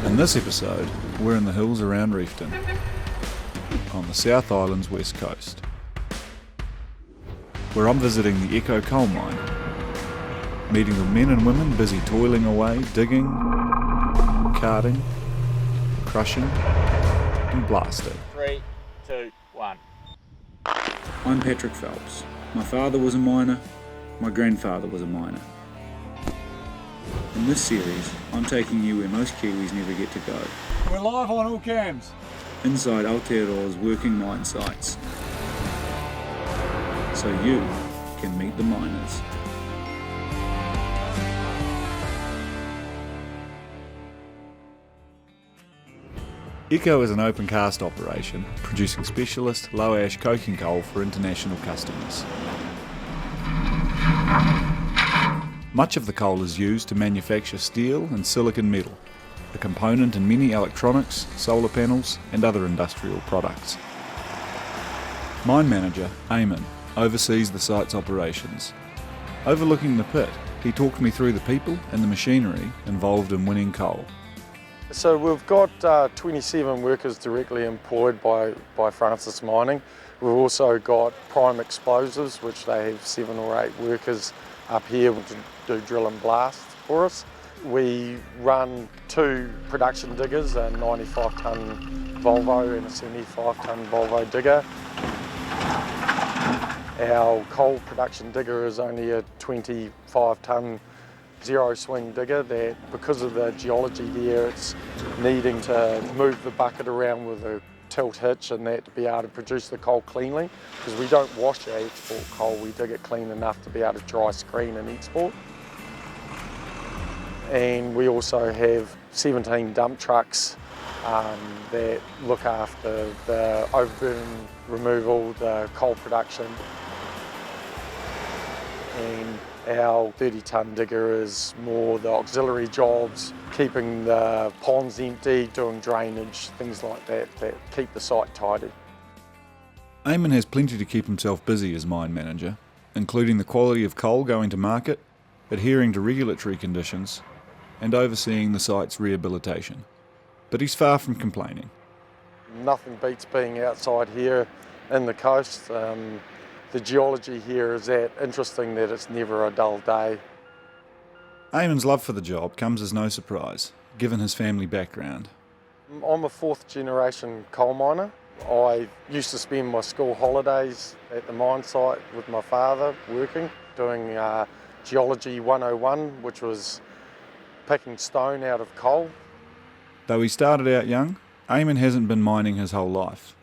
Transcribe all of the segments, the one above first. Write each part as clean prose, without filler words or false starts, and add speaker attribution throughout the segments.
Speaker 1: In this episode, we're in the hills around Reefton, on the South Island's west coast, where I'm visiting the Echo coal mine, meeting the men and women busy toiling away, digging, carting, crushing and blasting.
Speaker 2: 3, 2, 1.
Speaker 1: I'm Patrick Phelps. My father was a miner, my grandfather was a miner. In this series, I'm taking you where most Kiwis never get to go.
Speaker 3: We're live on all cams.
Speaker 1: Inside Aotearoa's working mine sites, so you can meet the miners. Echo is an open cast operation producing specialist low ash coking coal for international customers. Much of the coal is used to manufacture steel and silicon metal, a component in many electronics, solar panels and other industrial products. Mine manager, Eamon, oversees the site's operations. Overlooking the pit, he talked me through the people and the machinery involved in winning coal.
Speaker 4: So we've got 27 workers directly employed by Francis Mining. We've also got prime explosives, which they have 7 or 8 workers up here to do drill and blast for us. We run 2 production diggers, a 95-tonne Volvo and a 75-tonne Volvo digger. Our coal production digger is only a 25-tonne zero swing digger that, because of the geology here, it's needing to move the bucket around with a tilt hitch and that to be able to produce the coal cleanly, because we don't wash our export coal, we dig it clean enough to be able to dry screen and export. And we also have 17 dump trucks that look after the overburden removal, the coal production. And our 30-tonne digger is more the auxiliary jobs, keeping the ponds empty, doing drainage, things like that, that keep the site tidy.
Speaker 1: Eamon has plenty to keep himself busy as mine manager, including the quality of coal going to market, adhering to regulatory conditions, and overseeing the site's rehabilitation. But he's far from complaining.
Speaker 4: Nothing beats being outside here in the coast. The geology here is that interesting that it's never a dull day.
Speaker 1: Eamon's love for the job comes as no surprise, given his family background.
Speaker 4: I'm a 4th generation coal miner. I used to spend my school holidays at the mine site with my father working, doing Geology 101, which was picking stone out of coal.
Speaker 1: Though he started out young, Eamon hasn't been mining his whole life.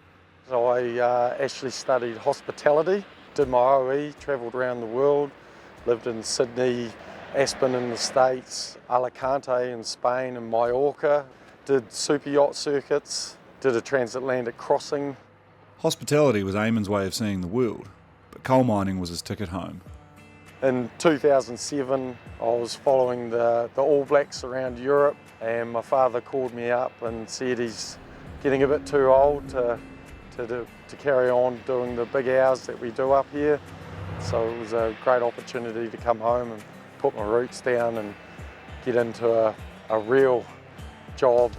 Speaker 4: So I actually studied hospitality, did my OE, travelled around the world, lived in Sydney, Aspen in the States, Alicante in Spain and Mallorca, did super yacht circuits, did a transatlantic crossing.
Speaker 1: Hospitality was Eamon's way of seeing the world, but coal mining was his ticket home.
Speaker 4: In 2007, I was following the All Blacks around Europe, and my father called me up and said he's getting a bit too old to carry on doing the big hours that we do up here. So it was a great opportunity to come home and put my roots down and get into a real job.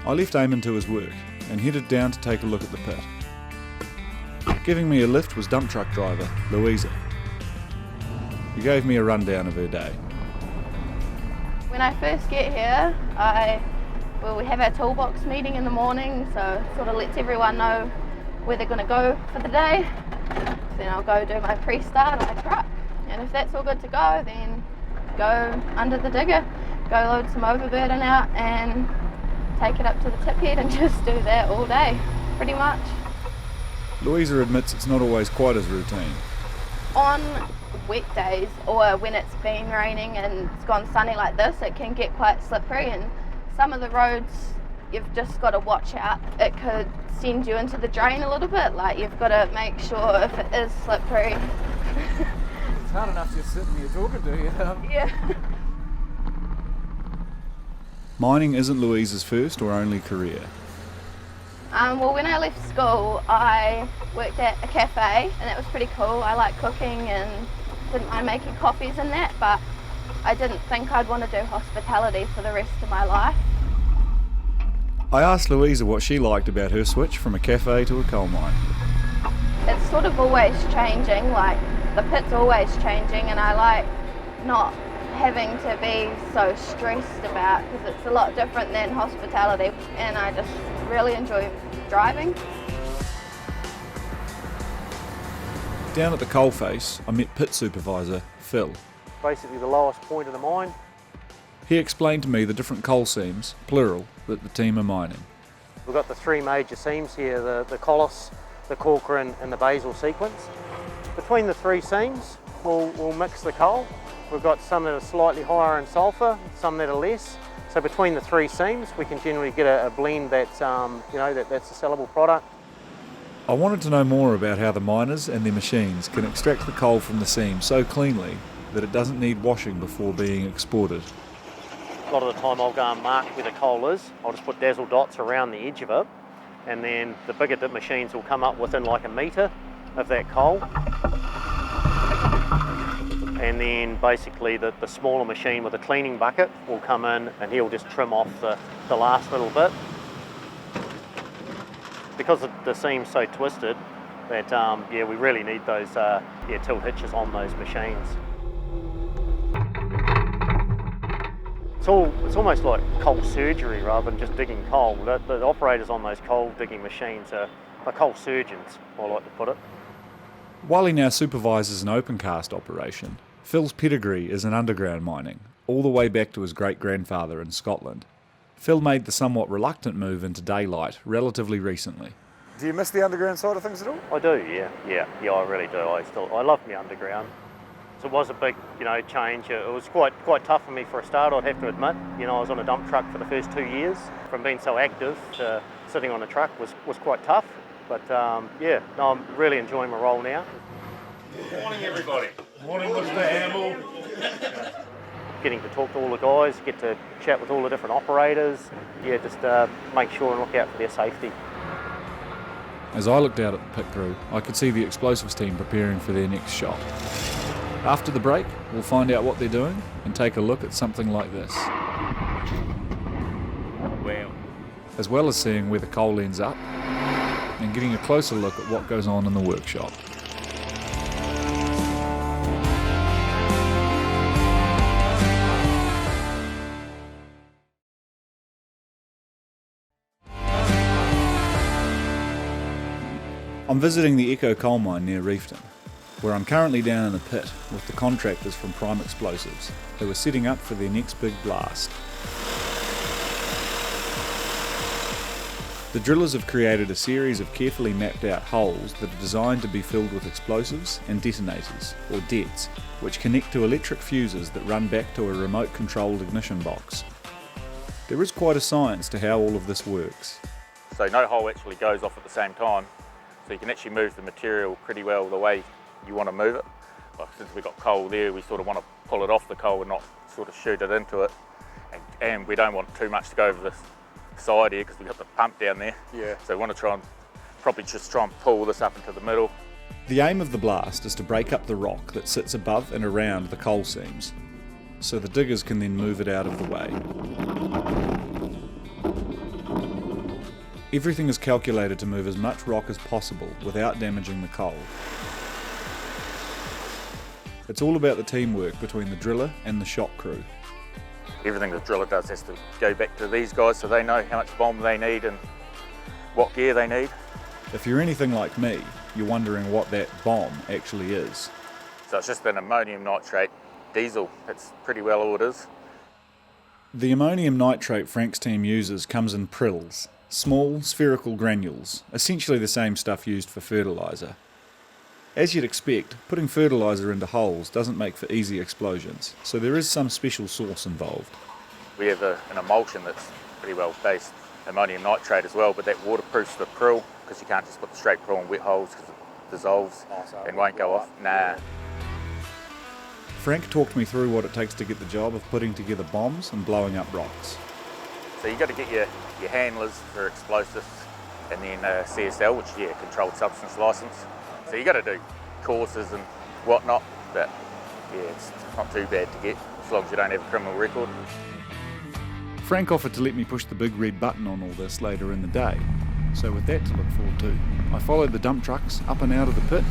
Speaker 1: I left Eamon to his work and headed down to take a look at the pit. Giving me a lift was dump truck driver Louisa, who gave me a rundown of her day.
Speaker 5: When I first get here, we have our toolbox meeting in the morning, so it sort of lets everyone know where they're going to go for the day. Then I'll go do my pre-start on my truck, and if that's all good to go, then go under the digger, go load some overburden out and take it up to the tip head and just do that all day, pretty much.
Speaker 1: Louisa admits it's not always quite as routine.
Speaker 5: On wet days, or when it's been raining and it's gone sunny like this, it can get quite slippery, and some of the roads you've just got to watch out. It could send you into the drain a little bit, like you've got to make sure if it is slippery.
Speaker 3: It's hard enough just sitting here talking to you.
Speaker 5: Yeah.
Speaker 1: Mining isn't Louisa's first or only career.
Speaker 5: Well, when I left school, I worked at a cafe, and that was pretty cool. I like cooking and didn't mind making coffees and that, but I didn't think I'd want to do hospitality for the rest of my life.
Speaker 1: I asked Louisa what she liked about her switch from a cafe to a coal mine.
Speaker 5: It's sort of always changing, like the pit's always changing, and I like not having to be so stressed about, because it's a lot different than hospitality, and I just really enjoy driving.
Speaker 1: Down at the coalface, I met pit supervisor Phil.
Speaker 6: Basically the lowest point of the mine.
Speaker 1: He explained to me the different coal seams, plural, that the team are mining.
Speaker 6: We've got the three major seams here, the Collis, the Corcoran and the Basal sequence. Between the three seams, we'll mix the coal. We've got some that are slightly higher in sulphur, some that are less. So between the three seams, we can generally get a blend that's, that's a sellable product.
Speaker 1: I wanted to know more about how the miners and their machines can extract the coal from the seam so cleanly that it doesn't need washing before being exported.
Speaker 6: A lot of the time I'll go and mark where the coal is. I'll just put dazzle dots around the edge of it, and then the bigger dip machines will come up within like a metre of that coal. And then basically the smaller machine with a cleaning bucket will come in and he'll just trim off the last little bit. Because the seam's so twisted that we really need those tilt hitches on those machines. It's almost like coal surgery rather than just digging coal. The operators on those coal digging machines are coal surgeons, I like to put it.
Speaker 1: While he now supervises an open cast operation, Phil's pedigree is in underground mining, all the way back to his great-grandfather in Scotland. Phil made the somewhat reluctant move into daylight relatively recently.
Speaker 3: Do you miss the underground side of things at all?
Speaker 6: I do, yeah, I really do. I love me underground. So it was a big, change. It was quite tough for me for a start, I'd have to admit. I was on a dump truck for the first 2 years. From being so active to sitting on a truck was quite tough. But I'm really enjoying my role now.
Speaker 2: Good morning, everybody. Morning, Mr. Hamill.
Speaker 6: Getting to talk to all the guys, get to chat with all the different operators. Just make sure and look out for their safety.
Speaker 1: As I looked out at the pit crew, I could see the explosives team preparing for their next shot. After the break, we'll find out what they're doing and take a look at something like this.
Speaker 2: Wow.
Speaker 1: As well as seeing where the coal ends up and getting a closer look at what goes on in the workshop. I'm visiting the Echo coal mine near Reefton, where I'm currently down in the pit with the contractors from Prime Explosives, who are setting up for their next big blast. The drillers have created a series of carefully mapped out holes that are designed to be filled with explosives and detonators, or DETs, which connect to electric fuses that run back to a remote controlled ignition box. There is quite a science to how all of this works.
Speaker 2: So no hole actually goes off at the same time, so you can actually move the material pretty well the way you want to move it. Like since we've got coal there, we sort of want to pull it off the coal and not sort of shoot it into it. And we don't want too much to go over the side here because we've got the pump down there.
Speaker 3: Yeah.
Speaker 2: So we want to probably just try and pull this up into the middle.
Speaker 1: The aim of the blast is to break up the rock that sits above and around the coal seams, so the diggers can then move it out of the way. Everything is calculated to move as much rock as possible without damaging the coal. It's all about the teamwork between the driller and the shop crew.
Speaker 2: Everything the driller does has to go back to these guys so they know how much bomb they need and what gear they need.
Speaker 1: If you're anything like me, you're wondering what that bomb actually is.
Speaker 2: So it's just an ammonium nitrate diesel. It's pretty well all it is.
Speaker 1: The ammonium nitrate Frank's team uses comes in prills, small spherical granules, essentially the same stuff used for fertiliser. As you'd expect, putting fertiliser into holes doesn't make for easy explosions, so there is some special sauce involved.
Speaker 2: We have an emulsion that's pretty well based ammonium nitrate as well, but that waterproofs the prill because you can't just put the straight prill in wet holes because it dissolves and won't go off. Nah.
Speaker 1: Frank talked me through what it takes to get the job of putting together bombs and blowing up rocks.
Speaker 2: So you've got to get your handlers for explosives and then CSL, which is controlled substance licence. So you got to do courses and whatnot, but it's not too bad to get. as long as you don't have a criminal record.
Speaker 1: Frank offered to let me push the big red button on all this later in the day, so with that to look forward to, I followed the dump trucks up and out of the pit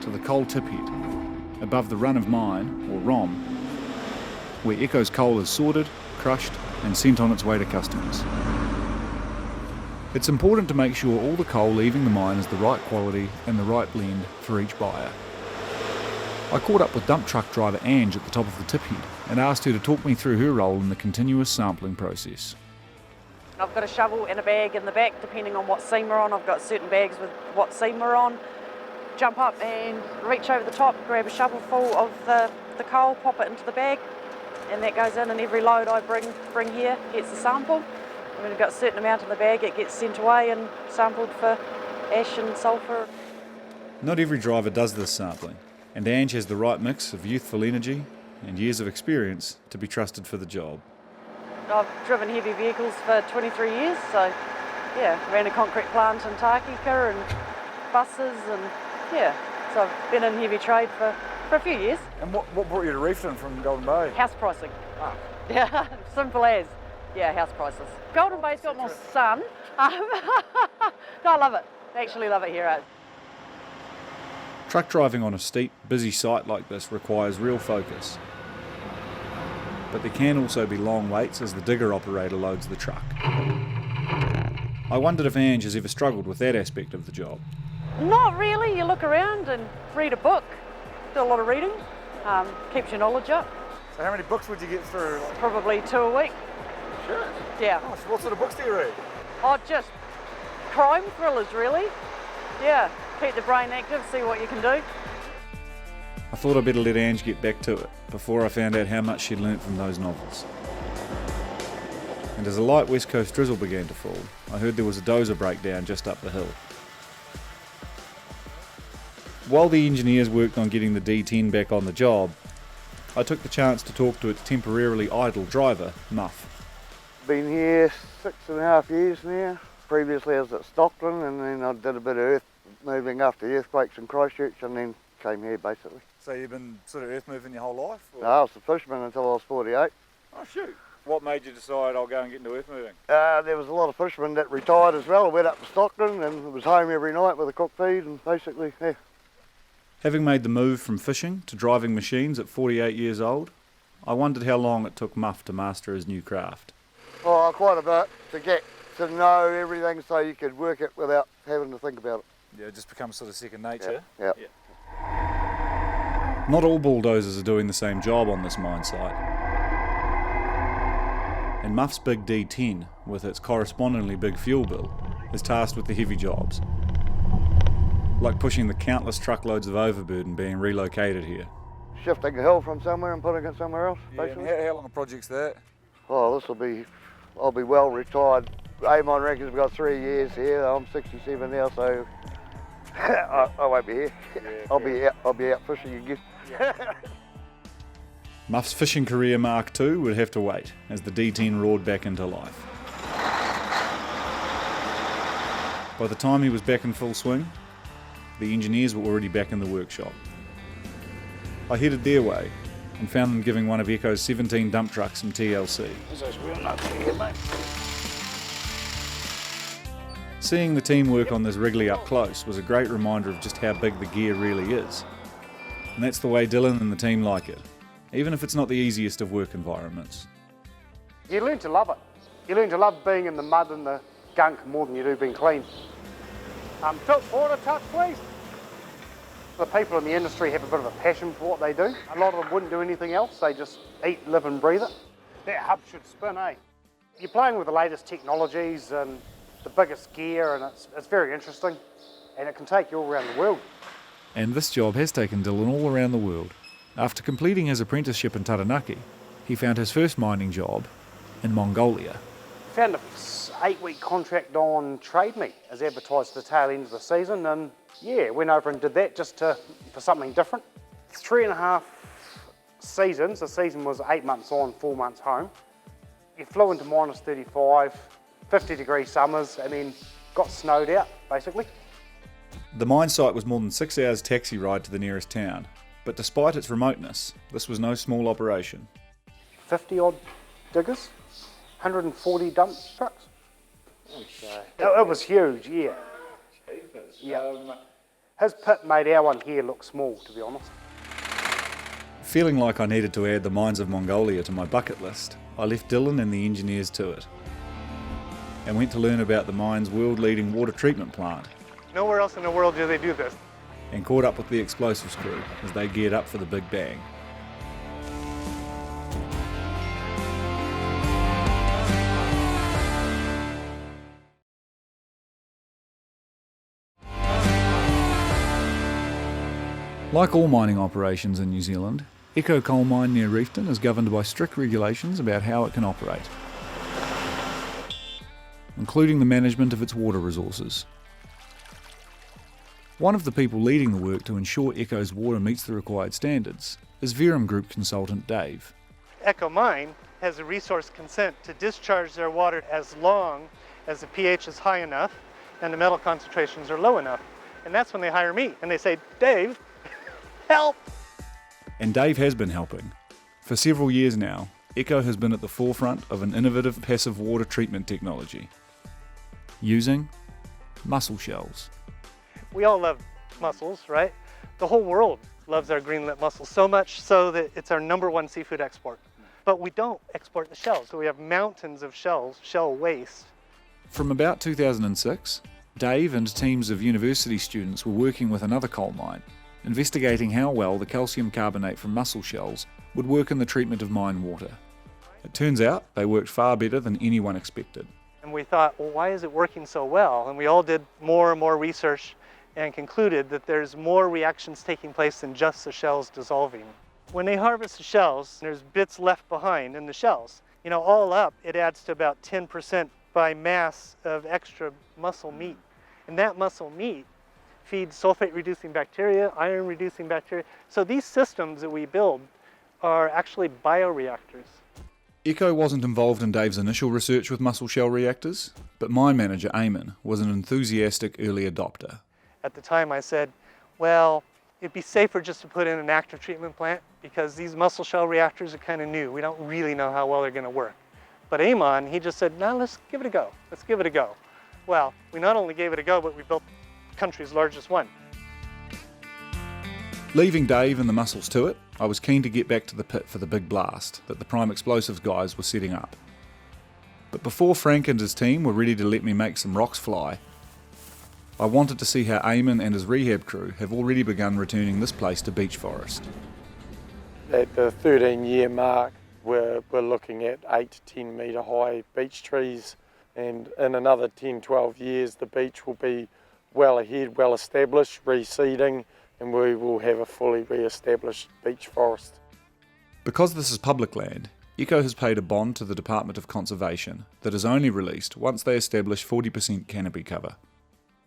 Speaker 1: to the coal tip head, above the run of mine, or ROM, where Echo's coal is sorted, crushed and sent on its way to customers. It's important to make sure all the coal leaving the mine is the right quality and the right blend for each buyer. I caught up with dump truck driver Ange at the top of the tip head and asked her to talk me through her role in the continuous sampling process.
Speaker 7: I've got a shovel and a bag in the back depending on what seam we're on. I've got certain bags with what seam we're on. Jump up and reach over the top, grab a shovel full of the coal, pop it into the bag, and that goes in, and every load I bring here gets a sample. When we've got a certain amount in the bag, it gets sent away and sampled for ash and sulphur.
Speaker 1: Not every driver does this sampling, and Ange has the right mix of youthful energy and years of experience to be trusted for the job.
Speaker 7: I've driven heavy vehicles for 23 years, so yeah, ran a concrete plant in Tākika and buses, and yeah, so I've been in heavy trade for a few years.
Speaker 3: And what brought you to Reefton from Golden Bay?
Speaker 7: House pricing. Yeah, simple as. Yeah, house prices. Golden Bay's got more sun. No, I love it. I actually love it here.
Speaker 1: Truck driving on a steep, busy site like this requires real focus. But there can also be long waits as the digger operator loads the truck. I wondered if Ange has ever struggled with that aspect of the job.
Speaker 7: Not really. You look around and read a book. Do a lot of reading. Keeps your knowledge up.
Speaker 3: So how many books would you get through?
Speaker 7: Probably 2 a week.
Speaker 3: Sure.
Speaker 7: Yeah.
Speaker 3: Oh, so what sort of books do you read?
Speaker 7: Oh, just crime thrillers, really. Yeah. Keep the brain active, see what you can do.
Speaker 1: I thought I'd better let Ange get back to it before I found out how much she'd learnt from those novels. And as a light west coast drizzle began to fall, I heard there was a dozer breakdown just up the hill. While the engineers worked on getting the D10 back on the job, I took the chance to talk to its temporarily idle driver, Muff.
Speaker 8: Been here 6.5 years now. Previously I was at Stockton, and then I did a bit of earth moving after earthquakes in Christchurch, and then came here basically.
Speaker 3: So you've been sort of earth moving your whole life? Or?
Speaker 8: No, I was a fisherman until I was 48.
Speaker 3: Oh shoot. What made you decide I'll go and get into earth moving?
Speaker 8: There was a lot of fishermen that retired as well. I went up to Stockton and was home every night with a cooked feed, and basically, yeah.
Speaker 1: Having made the move from fishing to driving machines at 48 years old, I wondered how long it took Muff to master his new craft.
Speaker 8: Oh, quite a bit to get to know everything so you could work it without having to think about it.
Speaker 3: Yeah, it just becomes sort of second nature.
Speaker 8: Yeah.
Speaker 1: Not all bulldozers are doing the same job on this mine site. And Muff's big D10, with its correspondingly big fuel bill, is tasked with the heavy jobs, like pushing the countless truckloads of overburden being relocated here.
Speaker 8: Shifting a hill from somewhere and putting it somewhere else,
Speaker 3: Yeah,
Speaker 8: basically.
Speaker 3: and how long a project's that?
Speaker 8: Oh, I'll be well retired. Amon reckons we've got 3 years here. I'm 67 now, so I won't be here.
Speaker 3: Yeah,
Speaker 8: I'll be out fishing again.
Speaker 1: Muff's fishing career Mark II would have to wait as the D10 roared back into life. By the time he was back in full swing, the engineers were already back in the workshop. I headed their way and found them giving one of Echo's 17 dump trucks some TLC. Seeing the team work on this Wrigley up close was a great reminder of just how big the gear really is. And that's the way Dylan and the team like it, even if it's not the easiest of work environments.
Speaker 9: You learn to love it. You learn to love being in the mud and the gunk more than you do being clean. Tilt forward a touch, please. The people in the industry have a bit of a passion for what they do. A lot of them wouldn't do anything else. They just eat, live and breathe it. That hub should spin, eh? You're playing with the latest technologies and the biggest gear, and it's very interesting, and it can take you all around the world.
Speaker 1: And this job has taken Dylan all around the world. After completing his apprenticeship in Taranaki, he found his first mining job in Mongolia.
Speaker 9: Found an 8-week contract on Trade Me as advertised at the tail end of the season, and yeah, went over and did that just for something different. 3.5 seasons. The season was 8 months on, 4 months home. You flew into minus 35, 50-degree summers, and then got snowed out, basically.
Speaker 1: The mine site was more than 6 hours taxi ride to the nearest town, But despite its remoteness, this was no small operation.
Speaker 9: 50 odd diggers, 140 dump trucks. It was huge, yeah. His pit made our one here look small, to be honest.
Speaker 1: Feeling like I needed to add the mines of Mongolia to my bucket list, I left Dylan and the engineers to it, and went to learn about the mine's world-leading water treatment plant.
Speaker 10: Nowhere else in the world do they do this.
Speaker 1: And caught up with the explosives crew as they geared up for the Big Bang. Like all mining operations in New Zealand, Echo Coal Mine near Reefton is governed by strict regulations about how it can operate, including the management of its water resources. One of the people leading the work to ensure Echo's water meets the required standards is Verum Group consultant Dave.
Speaker 10: Echo Mine has a resource consent to discharge their water as long as the pH is high enough and the metal concentrations are low enough. And that's when they hire me and they say, Dave, help!
Speaker 1: And Dave has been helping. For several years now, Echo has been at the forefront of an innovative passive water treatment technology using mussel shells.
Speaker 10: We all love mussels, right? The whole world loves our greenlit mussels, so much so that it's our #1 seafood export. But we don't export the shells, so we have mountains of shells, shell waste.
Speaker 1: From about 2006, Dave and teams of university students were working with another coal mine, investigating how well the calcium carbonate from mussel shells would work in the treatment of mine water. It turns out they worked far better than anyone expected.
Speaker 10: And we thought, well, why is it working so well? And we all did more and more research and concluded that there's more reactions taking place than just the shells dissolving. When they harvest the shells, there's bits left behind in the shells. You know, all up, it adds to about 10% by mass of extra mussel meat. And that mussel meat feeds sulfate-reducing bacteria, iron-reducing bacteria. So these systems that we build are actually bioreactors.
Speaker 1: Echo wasn't involved in Dave's initial research with mussel shell reactors, but mine manager Eamon was an enthusiastic early adopter.
Speaker 10: At the time I said, well, it'd be safer just to put in an active treatment plant because these mussel shell reactors are kind of new. We don't really know how well they're going to work. But Eamon, he just said, no, let's give it a go. Let's give it a go. Well, we not only gave it a go, but we built the country's largest one.
Speaker 1: Leaving Dave and the mussels to it, I was keen to get back to the pit for the big blast that the Prime Explosives guys were setting up. But before Frank and his team were ready to let me make some rocks fly, I wanted to see how Eamon and his rehab crew have already begun returning this place to beech forest.
Speaker 4: At the 13-year mark, we're looking at 8 to 10 metre high beech trees, and in another 10-12 years the beech will be well ahead, well established, reseeding, and we will have a fully re-established beech forest.
Speaker 1: Because this is public land, Echo has paid a bond to the Department of Conservation that is only released once they establish 40% canopy cover.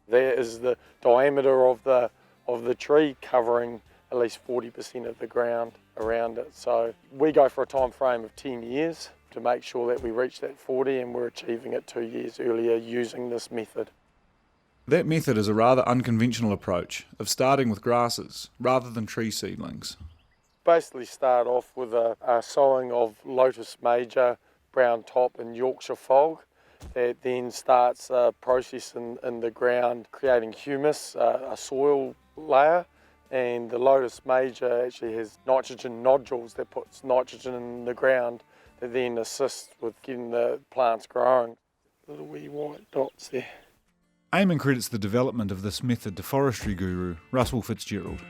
Speaker 4: That is the diameter of the tree covering at least 40% of the ground around it. So we go for a time frame of 10 years to make sure that we reach that 40, and we're achieving it 2 years earlier using this method.
Speaker 1: That method is a rather unconventional approach of starting with grasses rather than tree seedlings.
Speaker 4: Basically start off with a sowing of Lotus Major, Brown Top and Yorkshire Fog. That then starts a process in the ground creating humus, a soil layer, and the Lotus Major actually has nitrogen nodules that puts nitrogen in the ground that then assists with getting the plants growing. Little wee white dots there.
Speaker 1: Eamon credits the development of this method to forestry guru Russell Fitzgerald.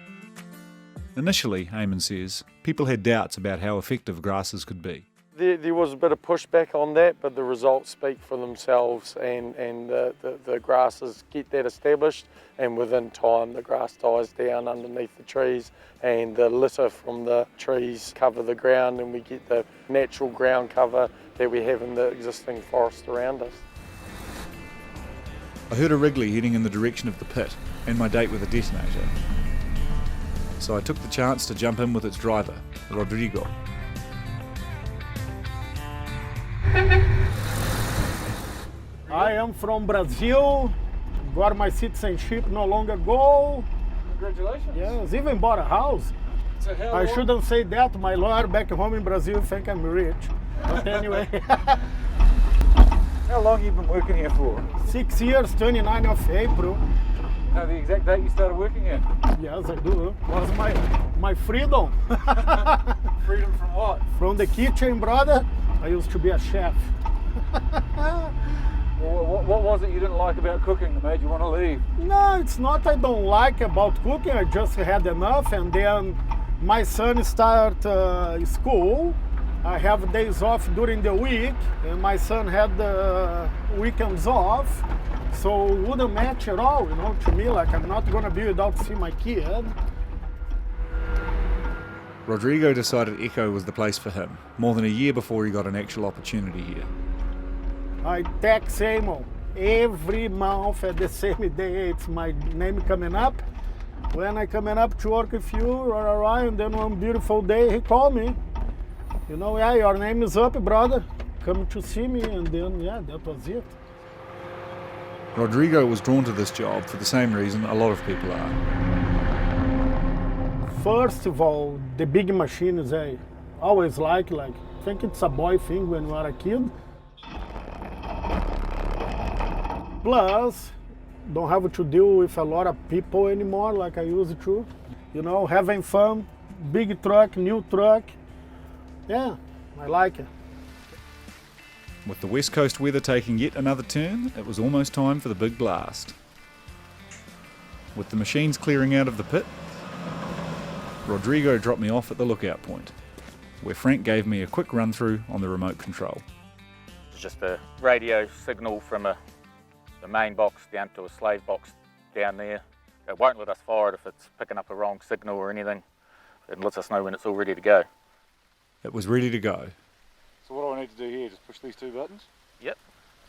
Speaker 1: Initially, Eamon says, people had doubts about how effective grasses could be.
Speaker 4: There was a bit of pushback on that, but the results speak for themselves, and the grasses get that established, and within time the grass dies down underneath the trees and the litter from the trees cover the ground, and we get the natural ground cover that we have in the existing forest around us.
Speaker 1: I heard a Wrigley heading in the direction of the pit and my date with a detonator. So I took the chance to jump in with its driver, Rodrigo.
Speaker 11: I am from Brazil, got my citizenship not long ago.
Speaker 3: Congratulations.
Speaker 11: Yes, even bought a house.
Speaker 3: So how
Speaker 11: I
Speaker 3: long-
Speaker 11: shouldn't say that. My lawyer back home in Brazil think I'm rich. But anyway,
Speaker 3: How long you been working here for?
Speaker 11: 6 years, 29 of April.
Speaker 3: Know the exact date you started working here?
Speaker 11: Yes, I do. Was my freedom.
Speaker 3: Freedom from what?
Speaker 11: From the kitchen, brother. I used to be a chef.
Speaker 3: What was it you didn't like about cooking that made you want to leave?
Speaker 11: No, it's not I don't like about cooking. I just had enough, and then my son start school. I have days off during the week, and my son had the weekends off. So it wouldn't match at all, you know, to me. Like, I'm not gonna be without seeing my kid.
Speaker 1: Rodrigo decided Echo was the place for him, more than a year before he got an actual opportunity here.
Speaker 11: I text Amo every month at the same day. It's my name coming up. When I coming up to work with you, and then one beautiful day he called me. You know, yeah, your name is up, brother. Come to see me, and then yeah, that was it.
Speaker 1: Rodrigo was drawn to this job for the same reason a lot of people are.
Speaker 11: First of all, the big machines I always like think it's a boy thing when you are a kid. Plus, don't have to deal with a lot of people anymore like I used to. You know, having fun, big truck, new truck. Yeah, I like it.
Speaker 1: With the West Coast weather taking yet another turn, it was almost time for the big blast. With the machines clearing out of the pit, Rodrigo dropped me off at the lookout point, where Frank gave me a quick run through on the remote control.
Speaker 2: It's just a radio signal from the main box down to a slave box down there. It won't let us fire it if it's picking up a wrong signal or anything. It lets us know when it's all ready to go.
Speaker 1: It was ready to go,
Speaker 3: So what do I need to do here? Just push these two buttons?
Speaker 2: Yep.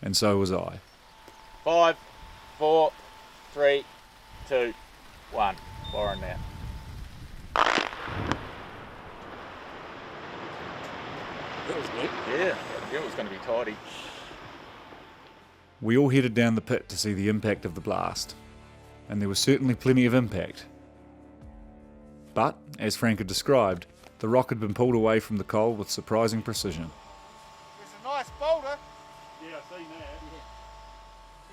Speaker 1: and so was I.
Speaker 2: 5, 4, 3, 2, 1. Firing now.
Speaker 3: That was good.
Speaker 2: Yeah, it was going to be tidy.
Speaker 1: We all headed down the pit to see the impact of the blast, and there was certainly plenty of impact. But, as Frank had described, the rock had been pulled away from the coal with surprising precision.
Speaker 9: It's a nice boulder.
Speaker 11: Yeah, I seen that.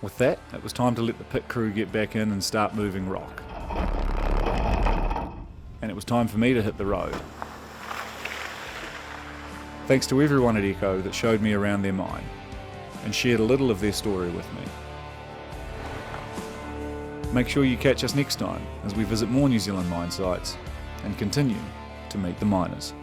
Speaker 1: With that, it was time to let the pit crew get back in and start moving rock. And it was time for me to hit the road. Thanks to everyone at Echo that showed me around their mine and shared a little of their story with me. Make sure you catch us next time as we visit more New Zealand mine sites and continue to meet the miners.